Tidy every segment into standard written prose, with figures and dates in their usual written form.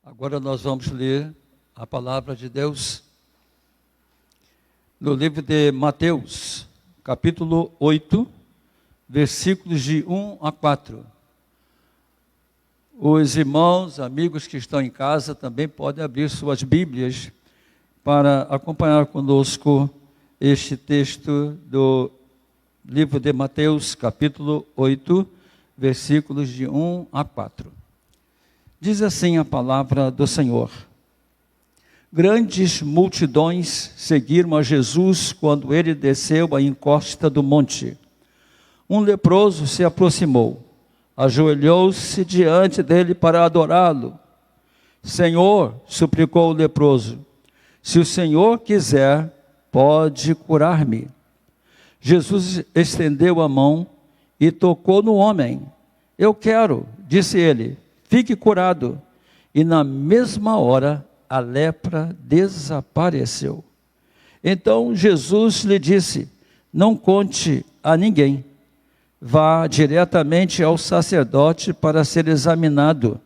Agora nós vamos ler a palavra de Deus no livro de Mateus, capítulo 8, versículos de 1 a 4. Os irmãos, amigos que estão em casa também podem abrir suas Bíblias para acompanhar conosco este texto do livro de Mateus, capítulo 8, versículos de 1 a 4. Diz assim a palavra do Senhor: Grandes multidões seguiram a Jesus quando ele desceu a encosta do monte. Um leproso se aproximou, ajoelhou-se diante dele para adorá-lo. Senhor, suplicou o leproso, se o Senhor quiser, pode curar-me. Jesus estendeu a mão e tocou no homem. Eu quero, disse ele, fique curado. E na mesma hora a lepra desapareceu. Então Jesus lhe disse: não conte a ninguém. Vá diretamente ao sacerdote para ser examinado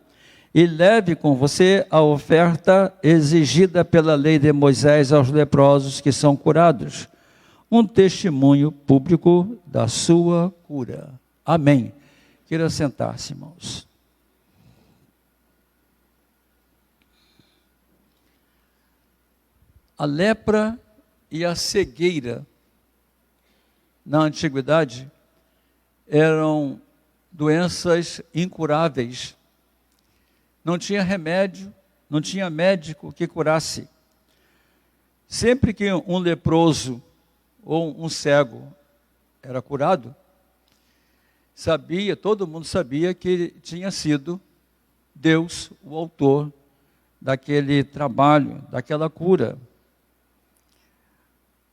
e leve com você a oferta exigida pela lei de Moisés aos leprosos que são curados. Um testemunho público da sua cura. Amém. Queira sentar-se, irmãos. A lepra e a cegueira, na antiguidade, eram doenças incuráveis. Não tinha remédio, não tinha médico que curasse. Sempre que um leproso ou um cego era curado, todo mundo sabia que tinha sido Deus o autor daquele trabalho, daquela cura.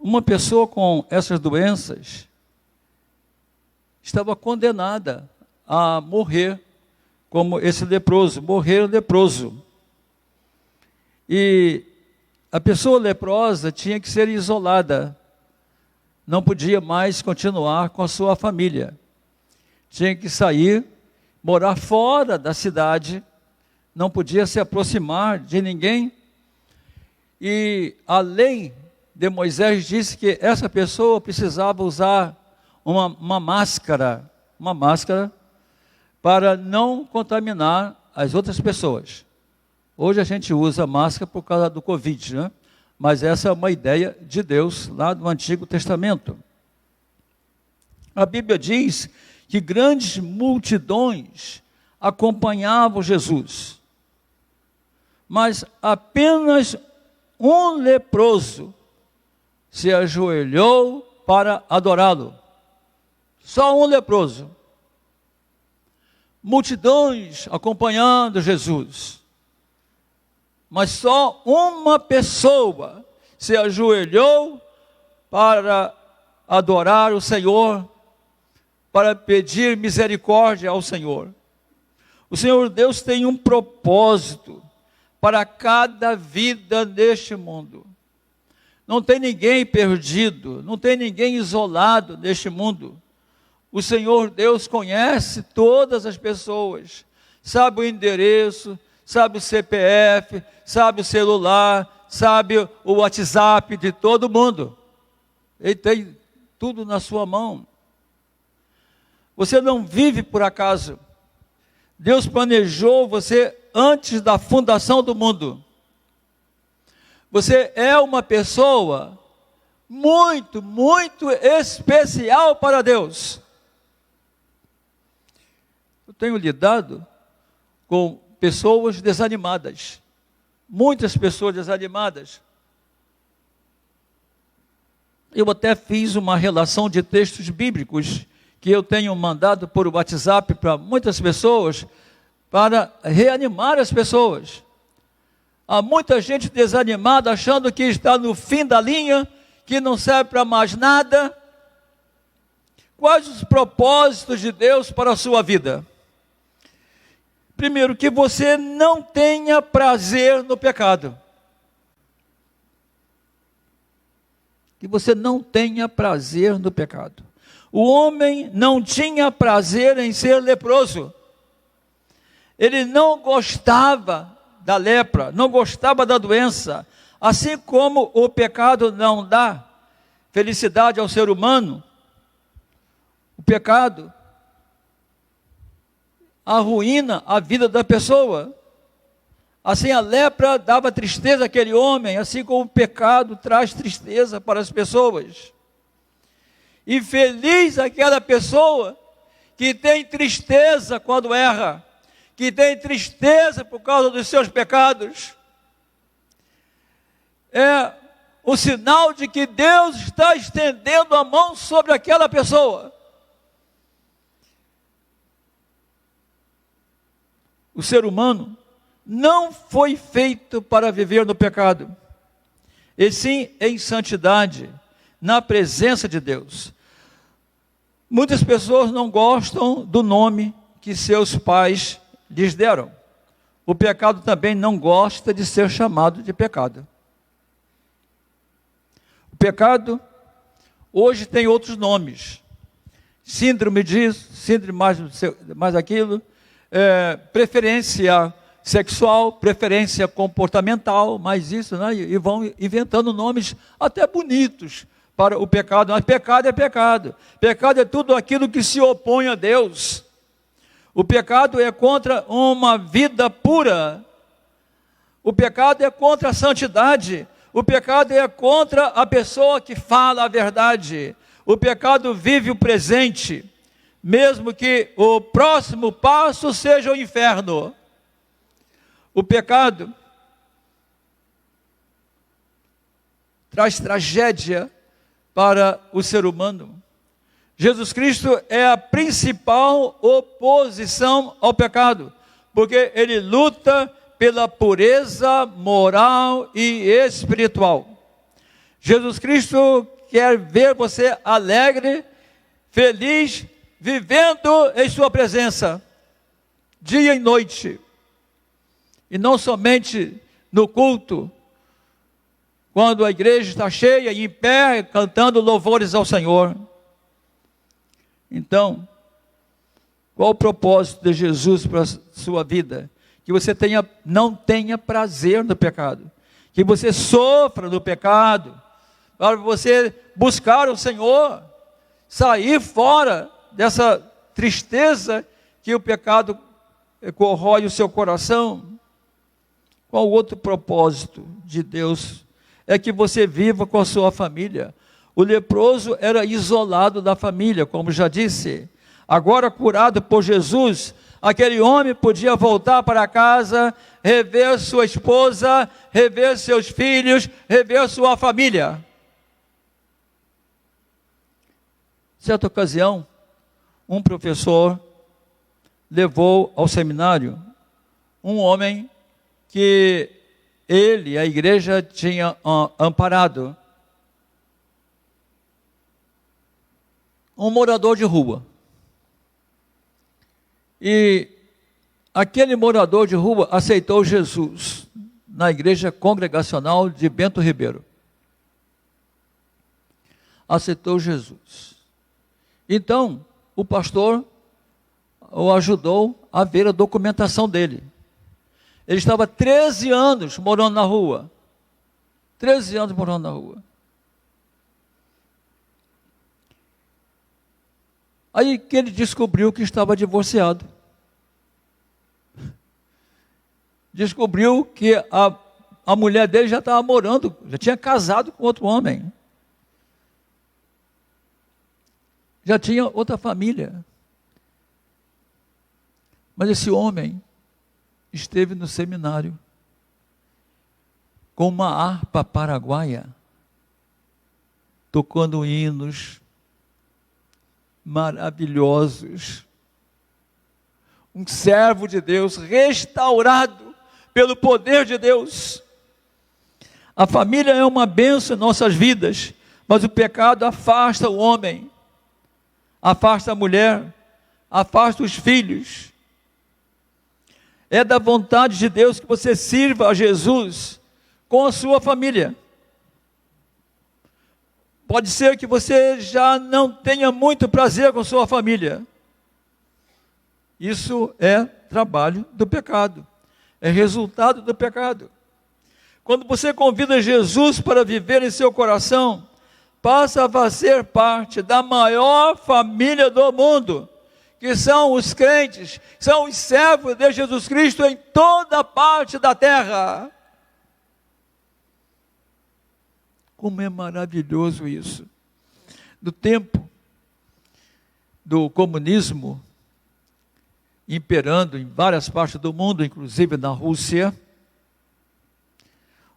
Uma pessoa com essas doenças estava condenada a morrer como esse leproso, morrer leproso. E a pessoa leprosa tinha que ser isolada, não podia mais continuar com a sua família. Tinha que sair, morar fora da cidade, não podia se aproximar de ninguém. E a lei de Moisés disse que essa pessoa precisava usar uma máscara para não contaminar as outras pessoas. Hoje a gente usa máscara por causa do Covid, né? Mas essa é uma ideia de Deus lá do Antigo Testamento. A Bíblia diz que grandes multidões acompanhavam Jesus, mas apenas um leproso se ajoelhou para adorá-lo. Só um leproso. Multidões acompanhando Jesus, mas só uma pessoa se ajoelhou para adorar o Senhor, para pedir misericórdia ao Senhor. O Senhor Deus tem um propósito para cada vida neste mundo. Não tem ninguém perdido, não tem ninguém isolado neste mundo. O Senhor Deus conhece todas as pessoas, sabe o endereço, sabe o CPF, sabe o celular, sabe o WhatsApp de todo mundo. Ele tem tudo na sua mão. Você não vive por acaso. Deus planejou você antes da fundação do mundo. Você é uma pessoa muito, muito especial para Deus. Eu tenho lidado com pessoas desanimadas, muitas pessoas desanimadas. Eu até fiz uma relação de textos bíblicos que eu tenho mandado por WhatsApp para muitas pessoas, para reanimar as pessoas. Há muita gente desanimada, achando que está no fim da linha, que não serve para mais nada. Quais os propósitos de Deus para a sua vida? Primeiro, que você não tenha prazer no pecado. Que você não tenha prazer no pecado. O homem não tinha prazer em ser leproso. Ele não gostava da lepra, não gostava da doença. Assim como o pecado não dá felicidade ao ser humano, o pecado arruína a vida da pessoa. Assim a lepra dava tristeza àquele homem, assim como o pecado traz tristeza para as pessoas. E feliz aquela pessoa que tem tristeza quando erra, que tem tristeza por causa dos seus pecados. É o sinal de que Deus está estendendo a mão sobre aquela pessoa. O ser humano não foi feito para viver no pecado, e sim em santidade, na presença de Deus. Muitas pessoas não gostam do nome que seus pais lhes deram. O pecado também não gosta de ser chamado de pecado. O pecado hoje tem outros nomes. Síndrome disso, síndrome mais aquilo, preferência sexual, preferência comportamental, mais isso, né? E vão inventando nomes até bonitos para o pecado. Mas pecado é pecado. Pecado é tudo aquilo que se opõe a Deus. O pecado é contra uma vida pura. O pecado é contra a santidade. O pecado é contra a pessoa que fala a verdade. O pecado vive o presente, mesmo que o próximo passo seja o inferno. O pecado traz tragédia para o ser humano. Jesus Cristo é a principal oposição ao pecado, porque ele luta pela pureza moral e espiritual. Jesus Cristo quer ver você alegre, feliz, vivendo em sua presença, dia e noite. E não somente no culto, quando a igreja está cheia e em pé, cantando louvores ao Senhor. Então, qual o propósito de Jesus para a sua vida? Que você não tenha prazer no pecado, que você sofra no pecado, para você buscar o Senhor, sair fora dessa tristeza que o pecado corrói o seu coração. Qual o outro propósito de Deus? É que você viva com a sua família. O leproso era isolado da família, como já disse. Agora curado por Jesus, aquele homem podia voltar para casa, rever sua esposa, rever seus filhos, rever sua família. Certa ocasião, um professor levou ao seminário um homem que a igreja tinha amparado. Um morador de rua. E aquele morador de rua aceitou Jesus na igreja congregacional de Bento Ribeiro. Aceitou Jesus. Então, o pastor o ajudou a ver a documentação dele. Ele estava 13 anos morando na rua. 13 anos morando na rua. Aí que ele descobriu que estava divorciado. Descobriu que a mulher dele já estava morando, já tinha casado com outro homem. Já tinha outra família. Mas esse homem esteve no seminário com uma harpa paraguaia, tocando hinos maravilhosos. Um servo de Deus, restaurado pelo poder de Deus. A família é uma bênção em nossas vidas, mas o pecado afasta o homem, afasta a mulher, afasta os filhos. É da vontade de Deus que você sirva a Jesus com a sua família. Pode ser que você já não tenha muito prazer com sua família. Isso é trabalho do pecado. é resultado do pecado. Quando você convida Jesus para viver em seu coração, passa a fazer parte da maior família do mundo, que são os crentes, são os servos de Jesus Cristo em toda parte da terra. Como é maravilhoso isso! No tempo do comunismo, imperando em várias partes do mundo, inclusive na Rússia,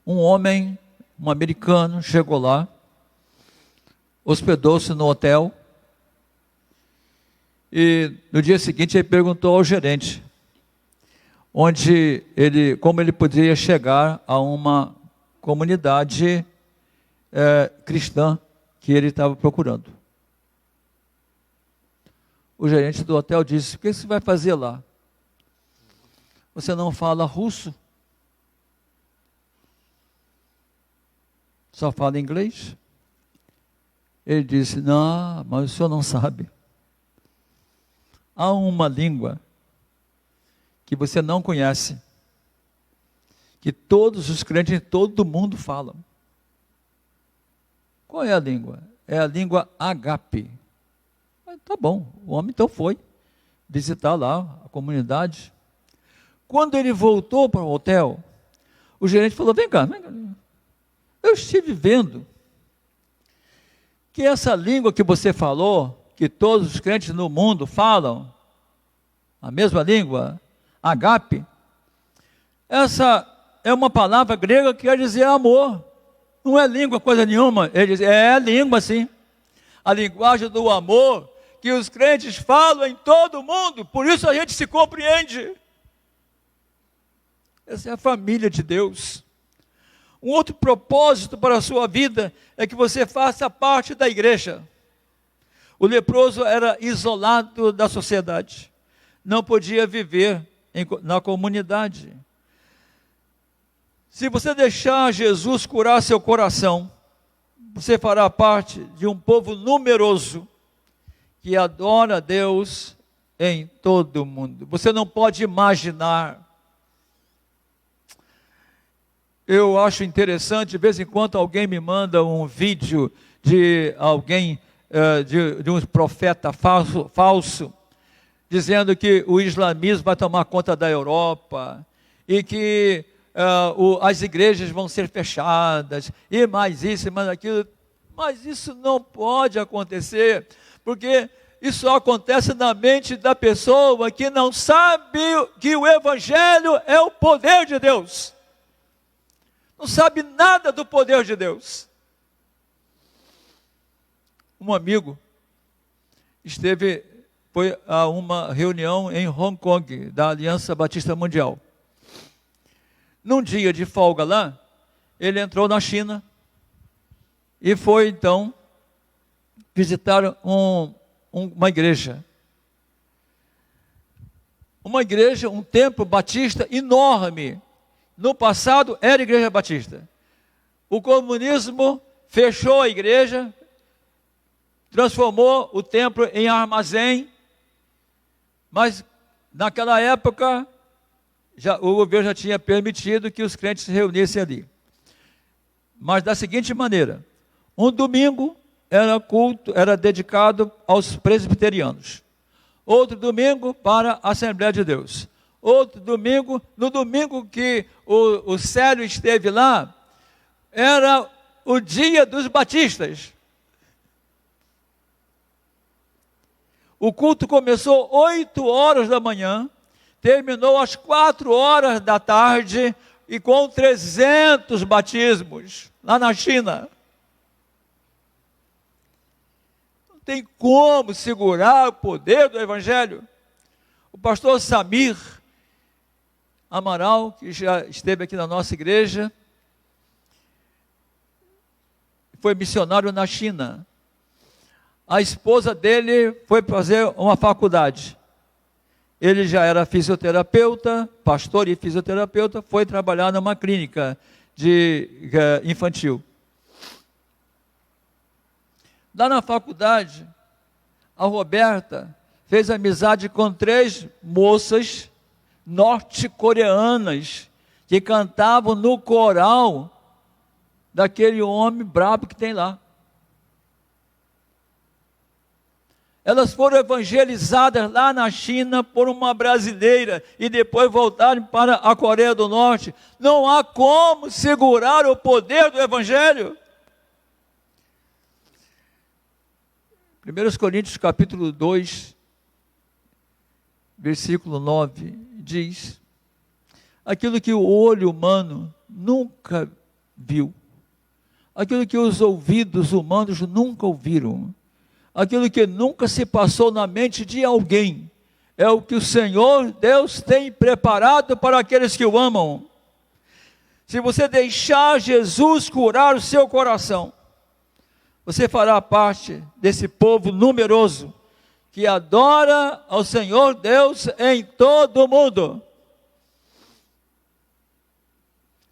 um homem, um americano, chegou lá, hospedou-se no hotel, e no dia seguinte ele perguntou ao gerente como ele poderia chegar a uma comunidade cristã que ele estava procurando. O gerente do hotel disse: o que você vai fazer lá? Você não fala russo? Só fala inglês? Ele disse: não, mas o senhor não sabe. Há uma língua que você não conhece, que todos os crentes de todo mundo falam. Qual é a língua? É a língua ágape. Tá bom, o homem então foi visitar lá a comunidade. Quando ele voltou para o hotel, o gerente falou: vem cá, eu estive vendo que essa língua que você falou, que todos os crentes no mundo falam, a mesma língua, ágape, essa é uma palavra grega que quer dizer amor. Não é língua coisa nenhuma. Ele diz: é língua sim. A linguagem do amor que os crentes falam em todo o mundo, por isso a gente se compreende. Essa é a família de Deus. Um outro propósito para a sua vida é que você faça parte da igreja. O leproso era isolado da sociedade, não podia viver na comunidade. Se você deixar Jesus curar seu coração, você fará parte de um povo numeroso que adora a Deus em todo o mundo. Você não pode imaginar. Eu acho interessante, de vez em quando alguém me manda um vídeo de alguém, de um profeta falso, dizendo que o islamismo vai tomar conta da Europa, e que as igrejas vão ser fechadas, e mais isso, e mais aquilo. Mas isso não pode acontecer, porque isso acontece na mente da pessoa que não sabe que o Evangelho é o poder de Deus. Não sabe nada do poder de Deus. Um amigo foi a uma reunião em Hong Kong, da Aliança Batista Mundial. Num dia de folga lá, ele entrou na China e foi então visitar uma igreja. Uma igreja, um templo batista enorme. No passado era igreja batista. O comunismo fechou a igreja, transformou o templo em armazém, mas naquela época o governo já tinha permitido que os crentes se reunissem ali. Mas da seguinte maneira: um domingo era dedicado aos presbiterianos, outro domingo para a Assembleia de Deus, outro domingo, no domingo que o Célio esteve lá, era o dia dos batistas. O culto começou 8 horas da manhã, terminou às 4 horas da tarde, e com 300 batismos, lá na China. Não tem como segurar o poder do Evangelho. O pastor Samir Amaral, que já esteve aqui na nossa igreja, foi missionário na China. A esposa dele foi fazer uma faculdade. Ele já era fisioterapeuta, pastor e fisioterapeuta, foi trabalhar numa clínica infantil. Lá na faculdade, a Roberta fez amizade com 3 moças norte-coreanas que cantavam no coral daquele homem brabo que tem lá. Elas foram evangelizadas lá na China por uma brasileira e depois voltaram para a Coreia do Norte. Não há como segurar o poder do Evangelho. 1 Coríntios capítulo 2, versículo 9, diz: aquilo que o olho humano nunca viu, aquilo que os ouvidos humanos nunca ouviram, aquilo que nunca se passou na mente de alguém, é o que o Senhor Deus tem preparado para aqueles que o amam. Se você deixar Jesus curar o seu coração, você fará parte desse povo numeroso que adora ao Senhor Deus em todo o mundo.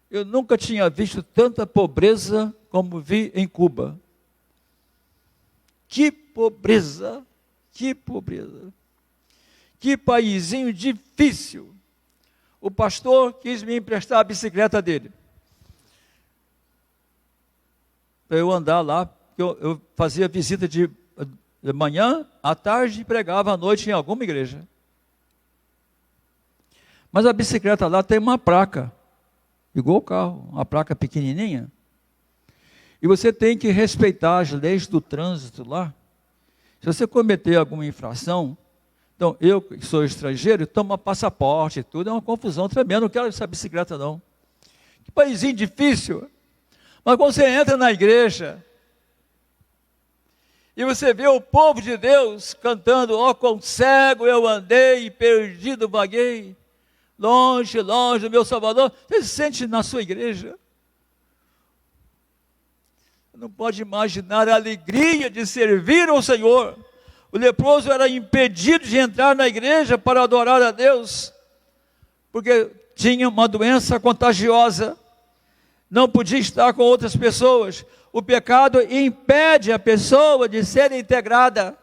Eu nunca tinha visto tanta pobreza como vi em Cuba. Que pobreza, que pobreza. Que paizinho difícil. O pastor quis me emprestar a bicicleta dele, para eu andar lá. Eu fazia visita de manhã, à tarde, e pregava à noite em alguma igreja. Mas a bicicleta lá tem uma placa, igual o carro, uma placa pequenininha. E você tem que respeitar as leis do trânsito lá. Se você cometer alguma infração, então eu que sou estrangeiro, tomo passaporte e tudo, é uma confusão tremenda, não quero essa bicicleta não. Que paizinho difícil. Mas quando você entra na igreja, e você vê o povo de Deus cantando: ó, quão cego eu andei, perdido vaguei, longe, longe do meu Salvador. Você se sente na sua igreja? Não pode imaginar a alegria de servir ao Senhor. O leproso era impedido de entrar na igreja para adorar a Deus, porque tinha uma doença contagiosa, não podia estar com outras pessoas. O pecado impede a pessoa de ser integrada,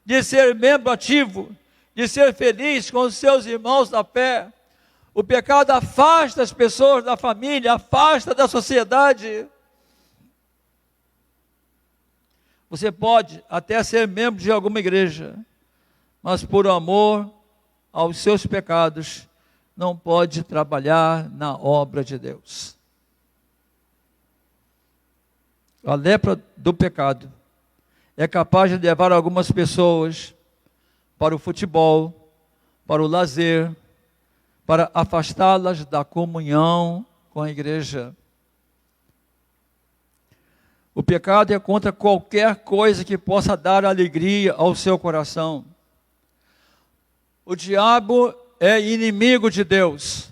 de ser membro ativo, de ser feliz com os seus irmãos da fé. O pecado afasta as pessoas da família, afasta da sociedade. Você pode até ser membro de alguma igreja, mas por amor aos seus pecados, não pode trabalhar na obra de Deus. A lepra do pecado é capaz de levar algumas pessoas para o futebol, para o lazer, para afastá-las da comunhão com a igreja. O pecado é contra qualquer coisa que possa dar alegria ao seu coração. O diabo é inimigo de Deus,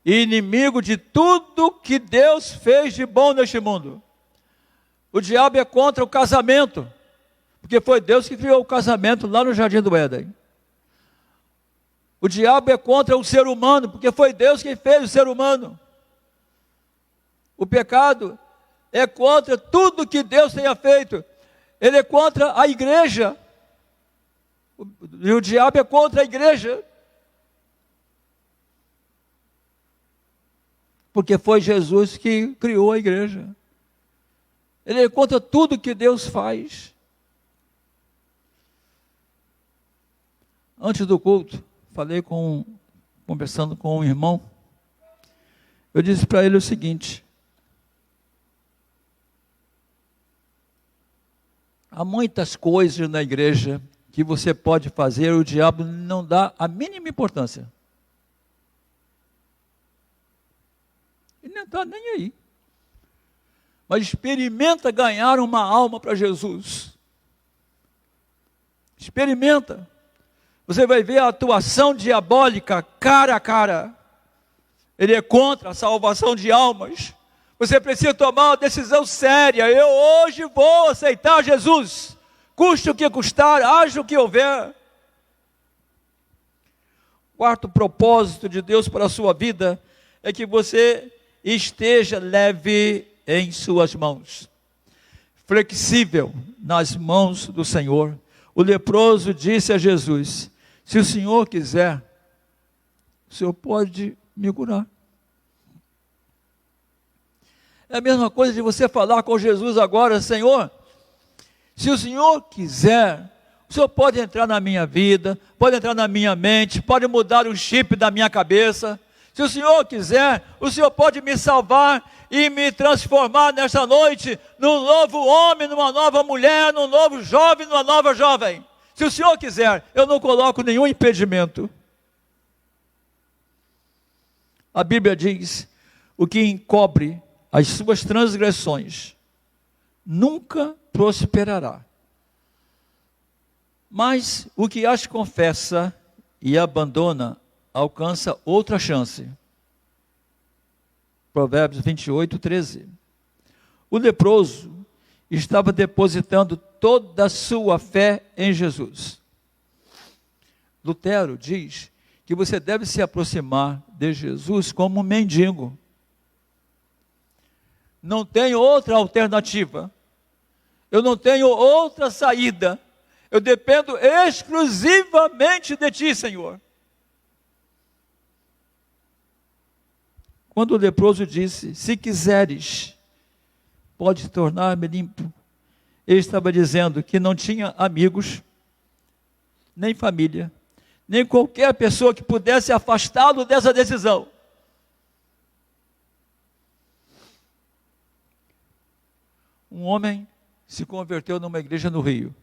e inimigo de tudo que Deus fez de bom neste mundo. O diabo é contra o casamento, porque foi Deus que criou o casamento lá no Jardim do Éden. O diabo é contra o ser humano, porque foi Deus quem fez o ser humano. O pecado é contra tudo que Deus tenha feito. Ele é contra a igreja. E o diabo é contra a igreja. Porque foi Jesus que criou a igreja. Ele é contra tudo que Deus faz. Antes do culto, conversando com um irmão, eu disse para ele o seguinte: há muitas coisas na igreja que você pode fazer, o diabo não dá a mínima importância. Ele não está nem aí. Mas experimenta ganhar uma alma para Jesus. Experimenta. Você vai ver a atuação diabólica cara a cara. Ele é contra a salvação de almas. Você precisa tomar uma decisão séria. Eu hoje vou aceitar Jesus. Custe o que custar, haja o que houver. Quarto propósito de Deus para a sua vida é que você esteja leve em suas mãos, flexível nas mãos do Senhor. O leproso disse a Jesus: se o Senhor quiser, o Senhor pode me curar. É a mesma coisa de você falar com Jesus agora: Senhor, se o Senhor quiser, o Senhor pode entrar na minha vida, pode entrar na minha mente, pode mudar o chip da minha cabeça. Se o Senhor quiser, o Senhor pode me salvar e me transformar nesta noite num novo homem, numa nova mulher, num novo jovem, numa nova jovem. Se o Senhor quiser, eu não coloco nenhum impedimento. A Bíblia diz: o que encobre as suas transgressões nunca prosperará, mas o que as confessa e abandona alcança outra chance. Provérbios 28, 13. O leproso estava depositando toda a sua fé em Jesus. Lutero diz que você deve se aproximar de Jesus como um mendigo. Não tenho outra alternativa. Eu não tenho outra saída. Eu dependo exclusivamente de Ti, Senhor. Quando o leproso disse: se quiseres, pode tornar-me limpo, ele estava dizendo que não tinha amigos, nem família, nem qualquer pessoa que pudesse afastá-lo dessa decisão. Um homem se converteu numa igreja no Rio,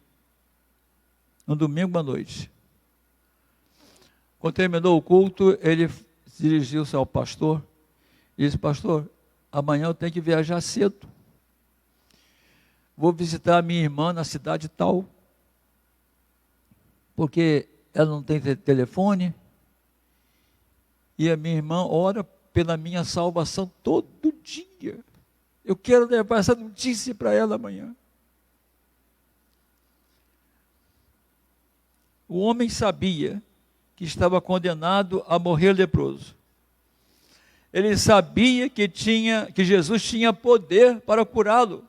no domingo à noite. Quando terminou o culto, ele dirigiu-se ao pastor e disse: pastor, amanhã eu tenho que viajar cedo. Vou visitar a minha irmã na cidade tal, porque ela não tem telefone, e a minha irmã ora pela minha salvação todo dia. Eu quero levar essa notícia para ela amanhã. O homem sabia que estava condenado a morrer leproso. Ele sabia que Jesus tinha poder para curá-lo.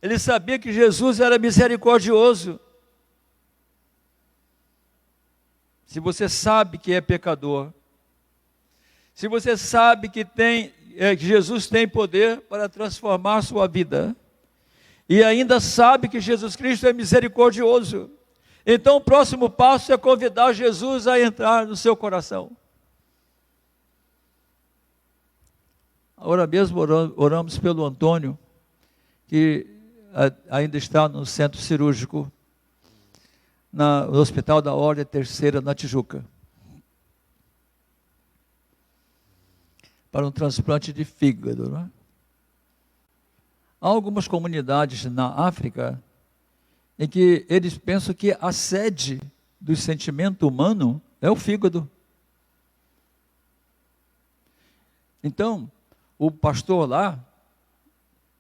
Ele sabia que Jesus era misericordioso. Se você sabe que é pecador, se você sabe que Jesus tem poder para transformar sua vida, e ainda sabe que Jesus Cristo é misericordioso, então o próximo passo é convidar Jesus a entrar no seu coração. Agora mesmo oramos pelo Antônio, que ainda está no centro cirúrgico, no Hospital da Ordem Terceira, na Tijuca, para um transplante de fígado, não é? Há algumas comunidades na África em que eles pensam que a sede do sentimento humano é o fígado. Então, o pastor lá,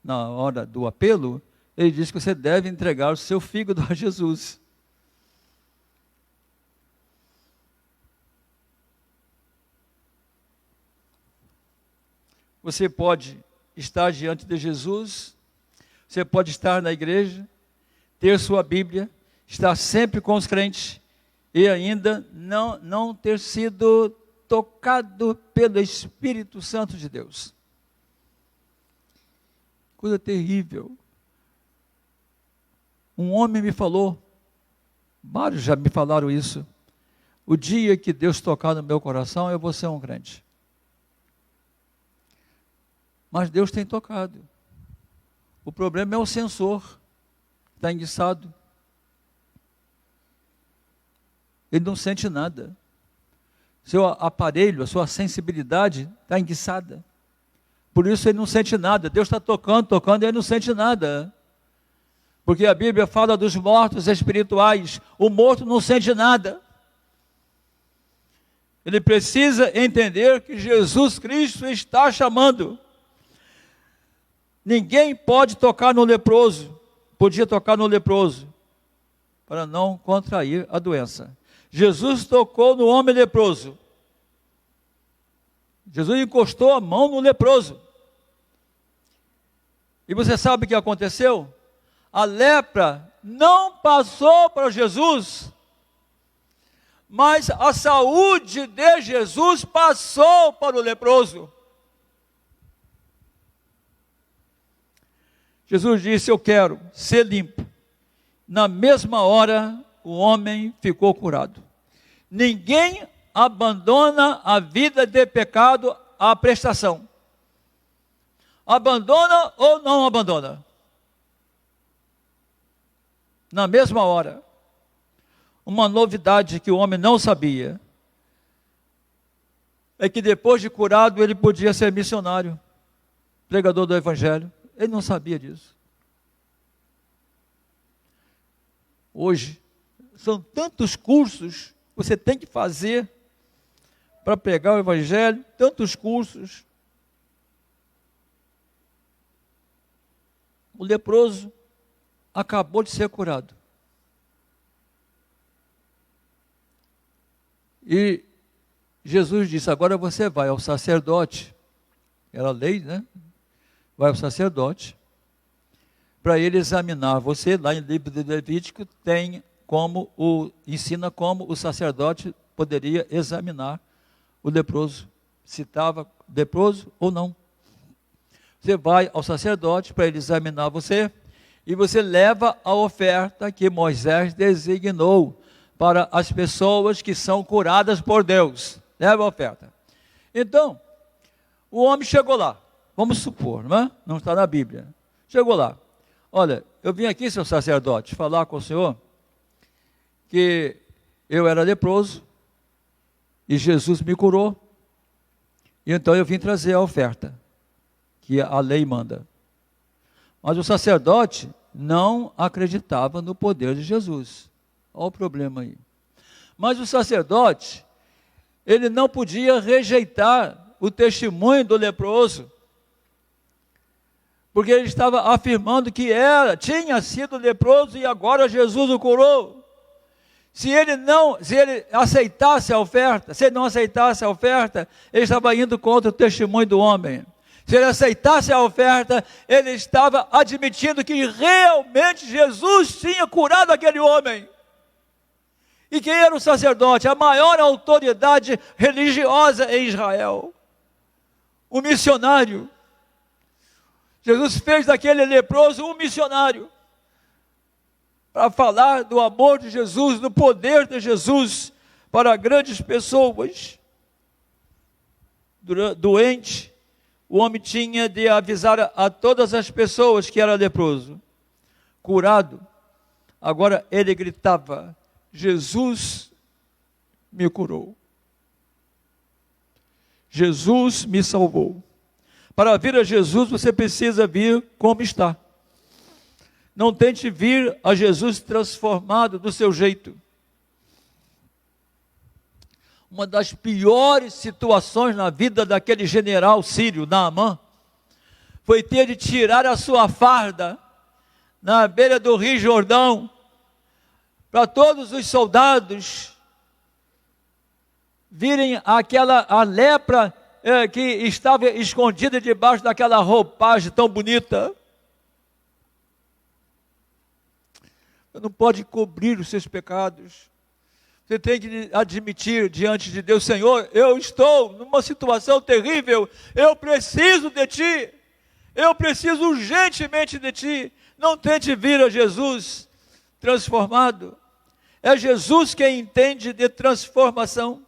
na hora do apelo, ele diz que você deve entregar o seu fígado a Jesus. Você pode estar diante de Jesus, você pode estar na igreja, ter sua Bíblia, estar sempre com os crentes e ainda não ter sido tocado pelo Espírito Santo de Deus. Coisa terrível. Um homem me falou, vários já me falaram isso: o dia que Deus tocar no meu coração, eu vou ser um crente. Mas Deus tem tocado. O problema é o sensor, está enguiçado. Ele não sente nada. Seu aparelho, a sua sensibilidade está enguiçada. Por isso ele não sente nada. Deus está tocando, e ele não sente nada. Porque a Bíblia fala dos mortos espirituais. O morto não sente nada. Ele precisa entender que Jesus Cristo está chamando. Ninguém pode tocar no leproso, podia tocar no leproso, para não contrair a doença. Jesus tocou no homem leproso. Jesus encostou a mão no leproso. E você sabe o que aconteceu? A lepra não passou para Jesus. mas a saúde de Jesus passou para o leproso. Jesus disse: eu quero ser limpo. Na mesma hora, o homem ficou curado. Ninguém abandona a vida de pecado à prestação. Abandona ou não abandona? Na mesma hora. Uma novidade que o homem não sabia é que depois de curado ele podia ser missionário, pregador do evangelho. Ele não sabia disso. Hoje, são tantos cursos que você tem que fazer para pregar o evangelho, tantos cursos. O leproso acabou de ser curado. E Jesus disse: agora você vai ao sacerdote. Era lei, né? Vai ao sacerdote para ele examinar você. Lá em livro de Levítico ensina como o sacerdote poderia examinar o leproso, se estava leproso ou não. Você vai ao sacerdote para ele examinar você, e você leva a oferta que Moisés designou para as pessoas que são curadas por Deus. Leva a oferta. Então, o homem chegou lá, vamos supor, não é? Não está na Bíblia. Chegou lá: olha, eu vim aqui, seu sacerdote, falar com o senhor que eu era leproso e Jesus me curou, e então eu vim trazer a oferta que a lei manda. Mas o sacerdote não acreditava no poder de Jesus. Olha o problema aí. Mas o sacerdote, ele não podia rejeitar o testemunho do leproso, porque ele estava afirmando que tinha sido leproso e agora Jesus o curou. Se ele aceitasse a oferta, se ele não aceitasse a oferta, ele estava indo contra o testemunho do homem. Se ele aceitasse a oferta, ele estava admitindo que realmente Jesus tinha curado aquele homem. E quem era o sacerdote? A maior autoridade religiosa em Israel. O missionário. Jesus fez daquele leproso um missionário, para falar do amor de Jesus, do poder de Jesus, para grandes pessoas. Doente, o homem tinha de avisar a todas as pessoas que era leproso. Curado, agora ele gritava: Jesus me curou. Jesus me salvou. Para vir a Jesus, você precisa vir como está. Não tente vir a Jesus transformado do seu jeito. Uma das piores situações na vida daquele general sírio, Naamã, foi ter de tirar a sua farda na beira do Rio Jordão, para todos os soldados virem a lepra que estava escondida debaixo daquela roupagem tão bonita. Você não pode cobrir os seus pecados. Você tem que admitir diante de Deus: Senhor, eu estou numa situação terrível, eu preciso de Ti, eu preciso urgentemente de Ti. Não tente vir a Jesus transformado. É Jesus quem entende de transformação.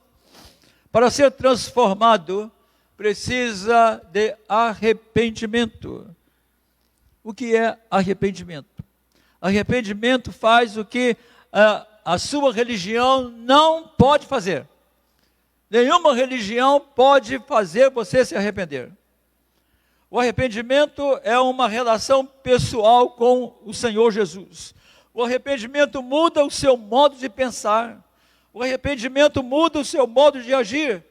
Para ser transformado, precisa de arrependimento. O que é arrependimento? Arrependimento faz o que a sua religião não pode fazer. Nenhuma religião pode fazer você se arrepender. O arrependimento é uma relação pessoal com o Senhor Jesus. O arrependimento muda o seu modo de pensar. O arrependimento muda o seu modo de agir.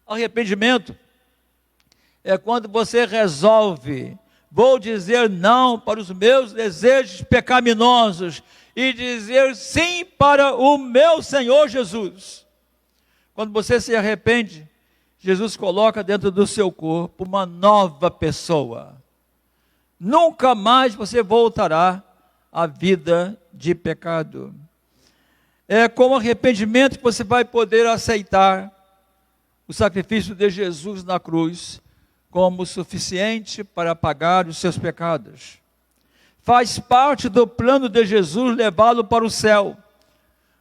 Arrependimento é quando você resolve: vou dizer não para os meus desejos pecaminosos e dizer sim para o meu Senhor Jesus. Quando você se arrepende, Jesus coloca dentro do seu corpo uma nova pessoa. Nunca mais você voltará à vida de pecado. É com arrependimento que você vai poder aceitar o sacrifício de Jesus na cruz como suficiente para pagar os seus pecados. Faz parte do plano de Jesus levá-lo para o céu,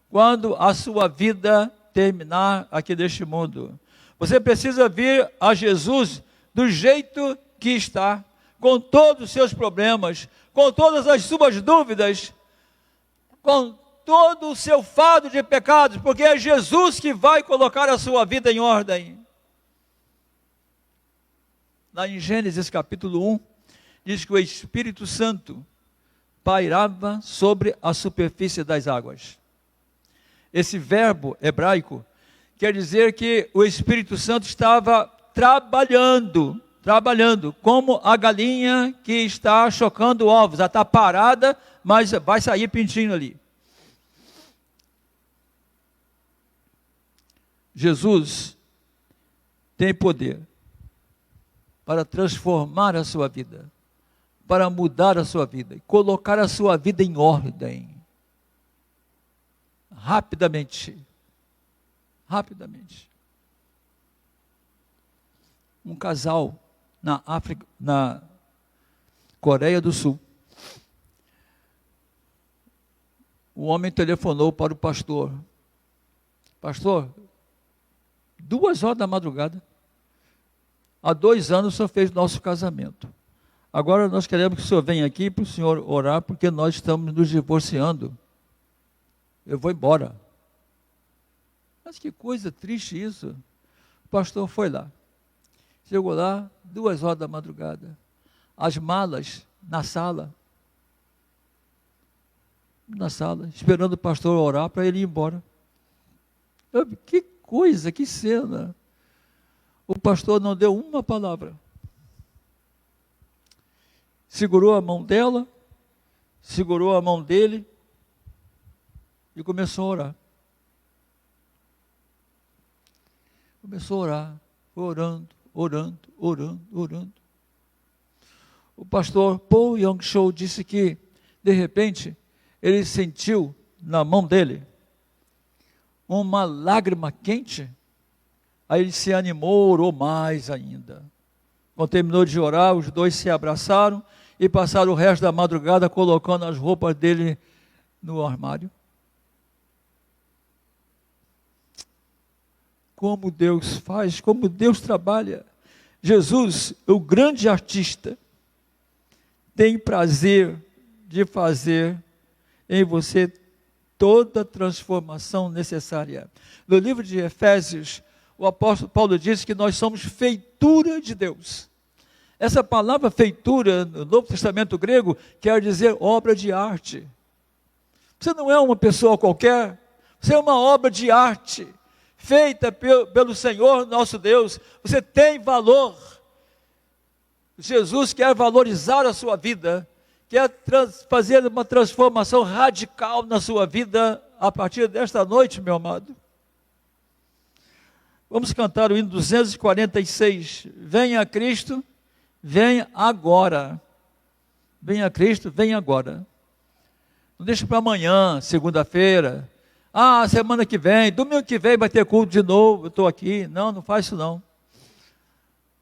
quando a sua vida terminar aqui neste mundo. Você precisa vir a Jesus do jeito que está, com todos os seus problemas, com todas as suas dúvidas, com todo o seu fardo de pecados, porque é Jesus que vai colocar a sua vida em ordem. Lá em Gênesis capítulo 1, diz que o Espírito Santo pairava sobre a superfície das águas. Esse verbo hebraico quer dizer que o Espírito Santo estava trabalhando, como a galinha que está chocando ovos. Ela está parada, mas vai sair pintinho ali. Jesus tem poder para transformar a sua vida, para mudar a sua vida, e colocar a sua vida em ordem, rapidamente. Um casal na África, na Coreia do Sul, o homem telefonou para o pastor: pastor, 2h da madrugada, há 2 anos o senhor fez nosso casamento, agora nós queremos que o senhor venha aqui para o senhor orar, porque nós estamos nos divorciando, eu vou embora. Mas que coisa triste isso. O pastor foi lá, chegou lá, 2h da madrugada, as malas na sala, esperando o pastor orar para ele ir embora. Que coisa, que cena. O pastor não deu uma palavra, segurou a mão dela, segurou a mão dele e começou a orar. Começou a orar, orando. O pastor Paul Young-Cho disse que, de repente, ele sentiu na mão dele uma lágrima quente. Aí ele se animou, orou mais ainda. Quando terminou de orar, os dois se abraçaram e passaram o resto da madrugada colocando as roupas dele no armário. Como Deus faz, como Deus trabalha. Jesus, o grande artista, tem prazer de fazer em você toda a transformação necessária. No livro de Efésios, o apóstolo Paulo diz que nós somos feitura de Deus. Essa palavra feitura, no Novo Testamento grego, quer dizer obra de arte. Você não é uma pessoa qualquer, você é uma obra de arte, feita pelo Senhor nosso Deus. Você tem valor. Jesus quer valorizar a sua vida, quer fazer uma transformação radical na sua vida a partir desta noite, meu amado. Vamos cantar o hino 246. Venha Cristo, venha agora. Venha Cristo, venha agora. Não deixa para amanhã, segunda-feira. Semana que vem, domingo que vem vai ter culto de novo, eu estou aqui. Não faz isso não.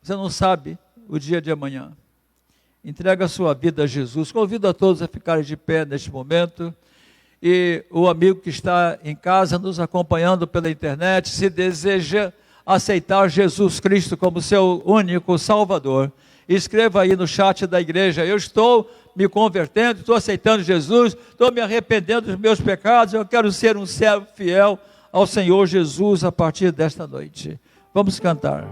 Você não sabe o dia de amanhã. Entrega a sua vida a Jesus. Convido a todos a ficarem de pé neste momento. E o amigo que está em casa nos acompanhando pela internet, se deseja aceitar Jesus Cristo como seu único Salvador, escreva aí no chat da igreja: eu estou me convertendo, estou aceitando Jesus, estou me arrependendo dos meus pecados, eu quero ser um servo fiel ao Senhor Jesus a partir desta noite. Vamos cantar.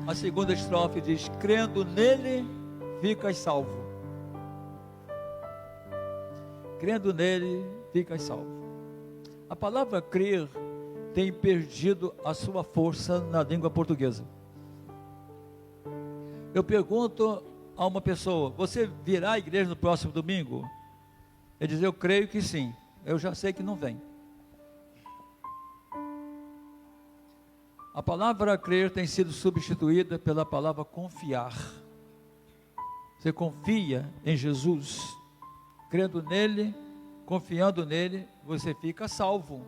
A segunda estrofe diz: crendo nele, ficas salvo. crendo nele, ficas salvo. A palavra crer tem perdido a sua força na língua portuguesa. Eu pergunto a uma pessoa: você virá à igreja no próximo domingo? Ele diz: eu creio que sim. Eu já sei que não vem. A palavra crer tem sido substituída pela palavra confiar. Você confia em Jesus, crendo nele, confiando nele, você fica salvo.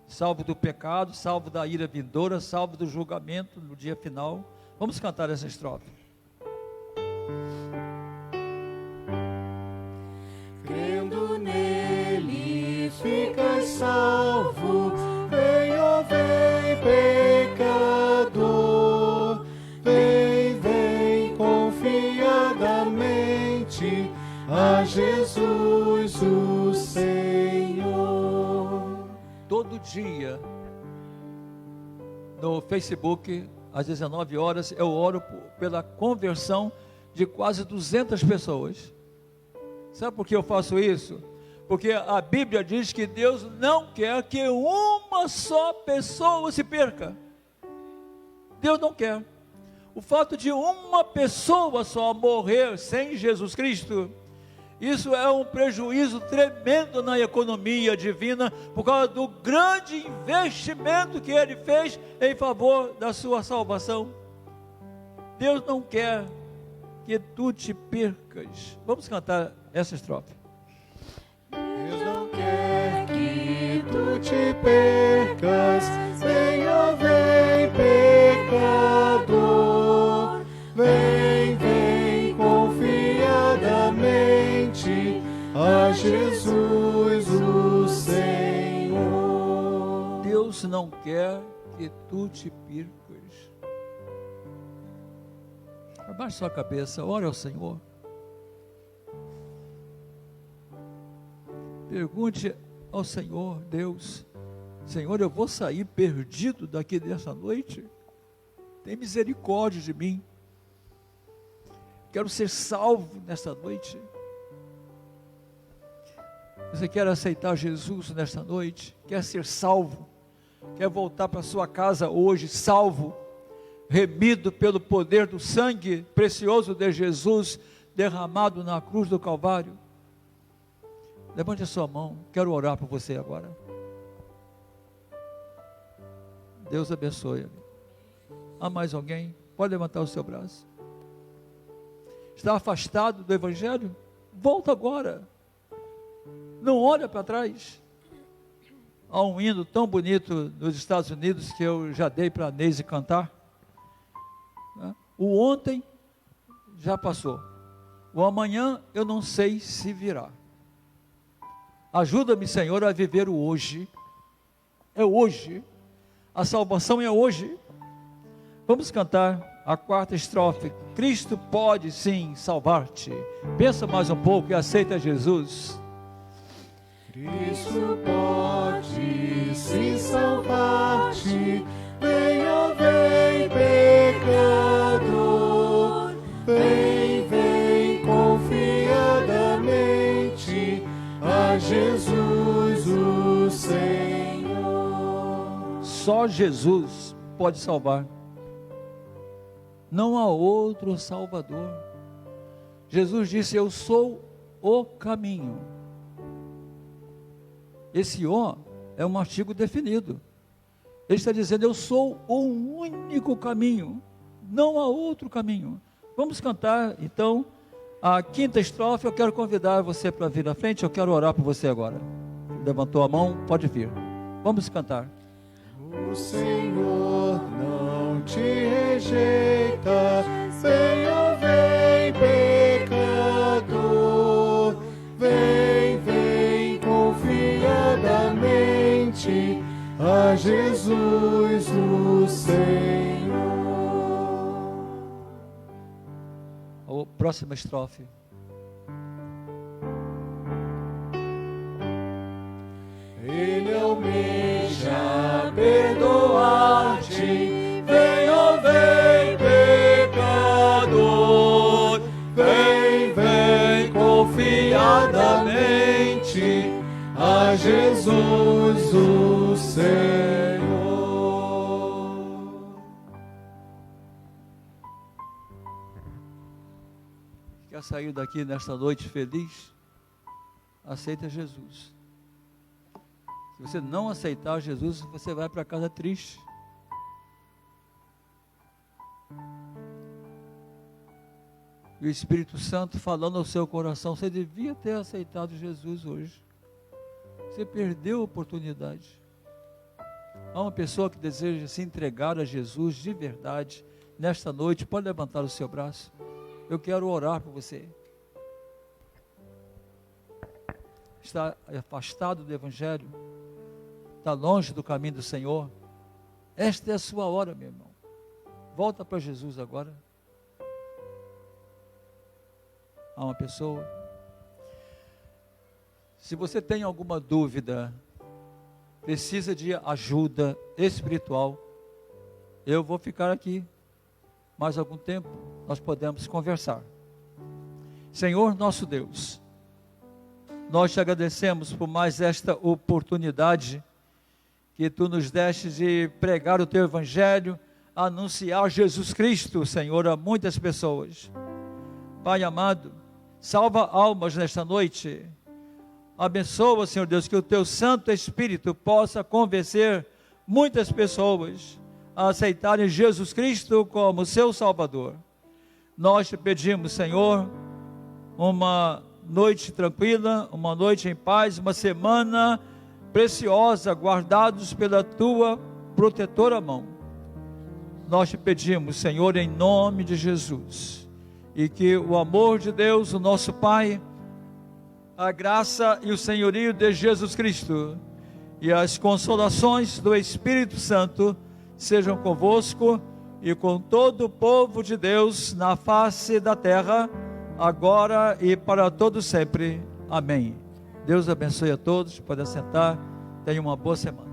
Salvo do pecado, salvo da ira vindoura, salvo do julgamento no dia final. Vamos cantar essa estrofe. Crendo nele, ficas salvo. Vem, ó vem, pecador. Vem, vem, confiadamente a Jesus o Senhor. Todo dia, no Facebook, às 19 horas, eu oro pela conversão de quase 200 pessoas. Sabe por que eu faço isso? Porque a Bíblia diz que Deus não quer que uma só pessoa se perca. Deus não quer. O fato de uma pessoa só morrer sem Jesus Cristo, isso é um prejuízo tremendo na economia divina, por causa do grande investimento que Ele fez em favor da sua salvação. Deus não quer que tu te percas. Vamos cantar essa estrofe. Deus não quer que tu te percas. Vem, ó vem, pecador. Vem, vem, confiadamente a Jesus o Senhor. Deus não quer que tu te percas. Abaixe sua cabeça, ore ao Senhor. Pergunte ao Senhor, Deus: Senhor, eu vou sair perdido daqui dessa noite? Tem misericórdia de mim. Quero ser salvo nesta noite. Você quer aceitar Jesus nesta noite? Quer ser salvo? Quer voltar para sua casa hoje salvo, remido pelo poder do sangue precioso de Jesus derramado na cruz do Calvário? Levante a sua mão, quero orar por você agora. Deus abençoe. Há mais alguém? Pode levantar o seu braço. Está afastado do Evangelho? Volta agora. Não olha para trás. Há um hino tão bonito nos Estados Unidos que eu já dei para a Neise cantar. O ontem já passou. O amanhã eu não sei se virá. Ajuda-me, Senhor, a viver o hoje. É hoje. A salvação é hoje. Vamos cantar a quarta estrofe. Cristo pode sim salvar-te. Pensa mais um pouco e aceita Jesus. Cristo pode sim salvar-te. Vem, ó vem, pecador. Vem, vem, confiadamente a Jesus o Senhor. Só Jesus pode salvar. Não há outro Salvador. Jesus disse: eu sou o caminho. Esse "o" é um artigo definido. Ele está dizendo: eu sou o único caminho. Não há outro caminho. Vamos cantar então a quinta estrofe. Eu quero convidar você para vir à frente. Eu quero orar por você agora. Levantou a mão, pode vir. Vamos cantar. O Senhor não te rejeita. Vem, ó vem, pecador. Vem, vem, confiadamente a Jesus o Senhor. A próxima estrofe. Ele almeja perdoar-te. Vem, ó vem, pecador. Vem, vem, confiadamente arte a Jesus o Senhor. Quer sair daqui nesta noite feliz? Aceita Jesus. Se você não aceitar Jesus, você vai para casa triste. E o Espírito Santo falando ao seu coração, você devia ter aceitado Jesus hoje. Você perdeu a oportunidade. Há uma pessoa que deseja se entregar a Jesus de verdade nesta noite, pode levantar o seu braço. Eu quero orar por você. Está afastado do Evangelho, está longe do caminho do Senhor. Esta é a sua hora, meu irmão. Volta para Jesus agora. Há uma pessoa. Se você tem alguma dúvida, precisa de ajuda espiritual, eu vou ficar aqui mais algum tempo, nós podemos conversar. Senhor nosso Deus, nós te agradecemos por mais esta oportunidade que tu nos deste de pregar o teu Evangelho, anunciar Jesus Cristo, Senhor, a muitas pessoas. Pai amado, salva almas nesta noite. Abençoa, Senhor Deus, que o teu Santo Espírito possa convencer muitas pessoas a aceitarem Jesus Cristo como seu Salvador. Nós te pedimos, Senhor, uma noite tranquila, uma noite em paz, uma semana preciosa, guardados pela tua protetora mão. Nós te pedimos, Senhor, em nome de Jesus, e que o amor de Deus, o nosso Pai, a graça e o senhorio de Jesus Cristo e as consolações do Espírito Santo sejam convosco e com todo o povo de Deus na face da terra, agora e para todo sempre. Amém. Deus abençoe a todos. Pode assentar. Tenha uma boa semana.